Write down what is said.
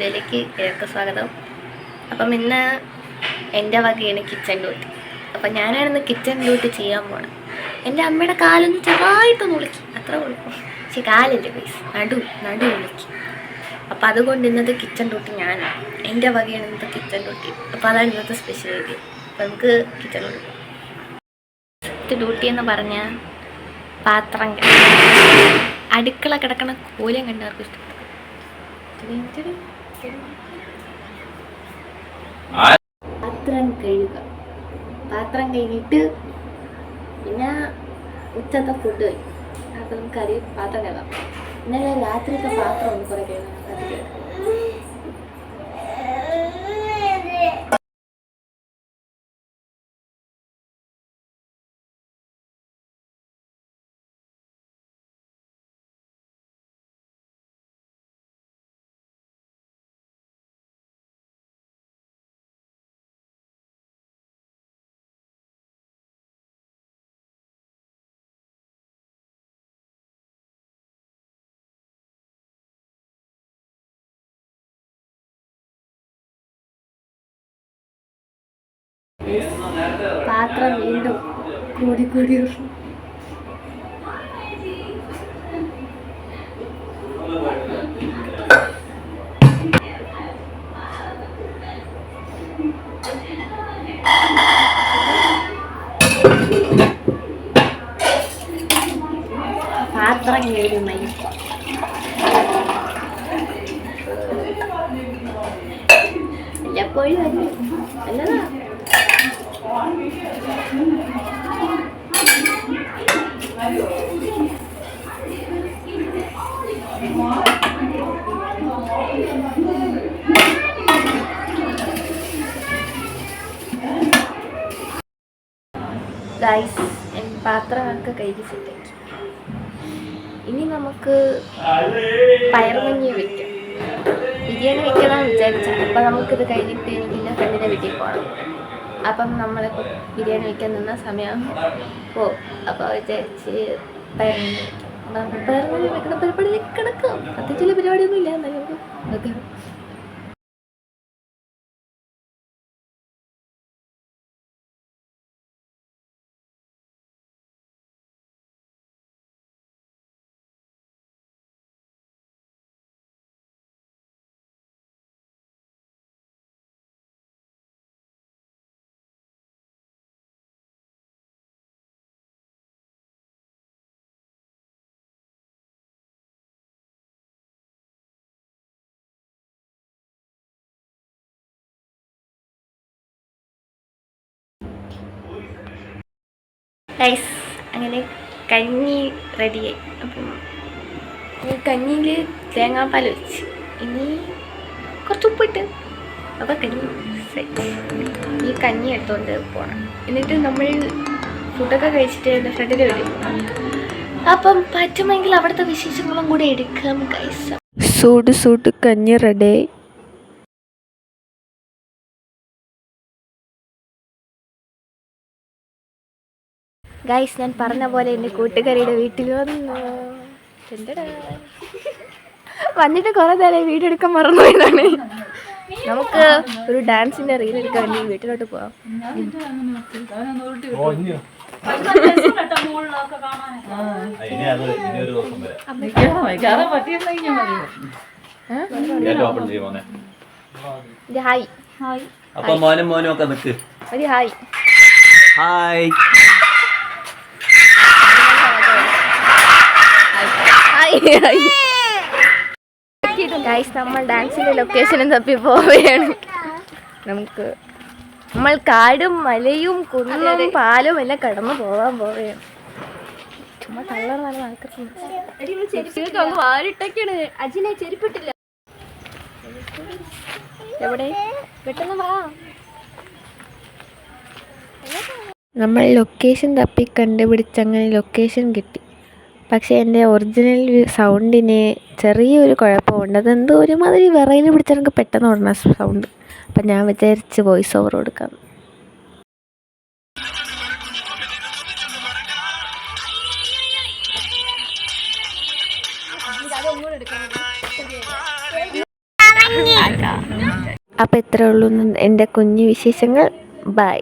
വീഡിയോയിലേക്ക് എല്ലാവർക്കും സ്വാഗതം. അപ്പം ഇന്ന് എൻ്റെ വകയാണ് കിച്ചൺ ഡ്യൂട്ടി. അപ്പം ഞാനാണിന്ന് കിച്ചൺ ഡ്യൂട്ടി ചെയ്യാൻ പോകണം. എൻ്റെ അമ്മയുടെ കാലൊന്ന് ചെറുതായിട്ടൊന്ന് വിളിക്കും, അത്ര വിളിക്കും. പക്ഷെ കാലിൻ്റെ പൈസ നടു വിളിക്കും. അപ്പം അതുകൊണ്ട് ഇന്നത്തെ കിച്ചൺ ഡ്യൂട്ടി ഞാനാണ്. എൻ്റെ വകയാണ് ഇന്നത്തെ കിച്ചൺ ഡ്യൂട്ടി. അപ്പം അതാണ് ഇന്നത്തെ സ്പെഷ്യൽ വീഡിയോ. അപ്പം നമുക്ക് കിച്ചൺ ഡ്യൂട്ടി എന്ന് പറഞ്ഞാൽ പാത്രം അടുക്കള കിടക്കണ കോലം കണ്ടവർക്ക് ഇഷ്ടപ്പെട്ടു. പാത്രം കഴിഞ്ഞിട്ട് പിന്നെ ഉച്ചത്തെ ഫുഡ് കഴിക്കും. അപ്പം കറി പാത്രം കഴുകാം. ഇന്നലെ രാത്രിത്തെ പാത്രം ഒന്ന് കുറെ കഴുകാം. പാത്രം വീണ്ടും കൂടി പാത്രം കഴുകുമായി എപ്പോഴും നല്ലതാ. ഗൈസ്, പാത്രമൊക്കെ കഴുകി സെറ്റാക്കി. ഇനി നമുക്ക് പയറുമഞ്ഞി വെക്കാം. ബിരിയാണി വെക്കാമെന്ന് വിചാരിച്ചത്. അപ്പം നമുക്കിത് കഴിഞ്ഞിട്ട് പിന്നെ ഫ്രണ്ടിൻ്റെ വീട്ടിൽ പോകണം. അപ്പം നമ്മളിപ്പോൾ ബിരിയാണി വയ്ക്കാൻ നിന്ന സമയം അപ്പോൾ വിചാരിച്ച് പയറുമഞ്ഞി വെക്കാം. പയറുമഞ്ഞി വെക്കണ പരിപാടി കിടക്കും. പ്രത്യേകിച്ചുള്ള പരിപാടിയൊന്നും ഇല്ല, എന്നാലും വെക്കാം. ഗൈസ്, അങ്ങനെ കഞ്ഞി റെഡിയായി. അപ്പം ഈ കഞ്ഞിയിൽ തേങ്ങാപ്പാൽ വെച്ച് ഇനി കുറച്ച് ഉപ്പിട്ട് അപ്പോൾ കഞ്ഞി സെറ്റ്. ഈ കഞ്ഞി എടുത്തുകൊണ്ട് പോകണം. എന്നിട്ട് നമ്മൾ ഫുഡൊക്കെ കഴിച്ചിട്ട് എൻ്റെ ഫ്രണ്ടിൻ്റെ വീട്ടിൽ പോകണം. അപ്പം പറ്റുമെങ്കിൽ അവിടുത്തെ വിശേഷങ്ങളും കൂടെ എടുക്കാം ഗൈസ്. സൂട് കഞ്ഞി റെഡിയായി. ഗൈസ്, ഞാൻ പറഞ്ഞ പോലെ എൻ്റെ കൂട്ടുകാരിയുടെ വീട്ടിൽ വന്നിട്ട് കുറേ നേരം വീഡിയോ എടുക്കാൻ മറന്നുപോയതാണ്. നമുക്ക് ഒരു ഡാൻസിൻ്റെ റീൽ എടുക്കാൻ വേണ്ടി വീട്ടിലോട്ട് പോവാം. ഹായ് ഹായ് ഗൈസ്, നമ്മൾ ഡാൻസിൻ്റെ ലൊക്കേഷനും തപ്പി പോവുകയാണ്. നമ്മൾ കാടും മലയും കുന്നും പാലും എല്ലാം കടന്നു പോകാൻ പോവുകയാണ്. ചുമ്മാ തള്ളാണ് ആൾക്കാർക്ക് വാരിട്ടൊക്കെയാണ്. അജിനെ ചെരുപ്പിട്ടില്ല. എവിടെ പെട്ടെന്ന് വാ. നമ്മൾ ലൊക്കേഷൻ തപ്പി കണ്ടുപിടിച്ചങ്ങനെ ലൊക്കേഷൻ കിട്ടി. പക്ഷേ എൻ്റെ ഒറിജിനൽ സൗണ്ടിന് ചെറിയൊരു കുഴപ്പമുണ്ട്. അതെന്തോ ഒരുമാതിരി വിറയിൽ പിടിച്ചാൽ എനിക്ക് പെട്ടെന്ന് ഓടണ സൗണ്ട്. അപ്പം ഞാൻ വിചാരിച്ച് വോയിസ് ഓവർ കൊടുക്കാം. അപ്പോൾ ഇത്രേ ഉള്ളൂ എൻ്റെ കുഞ്ഞു വിശേഷങ്ങൾ. ബൈ.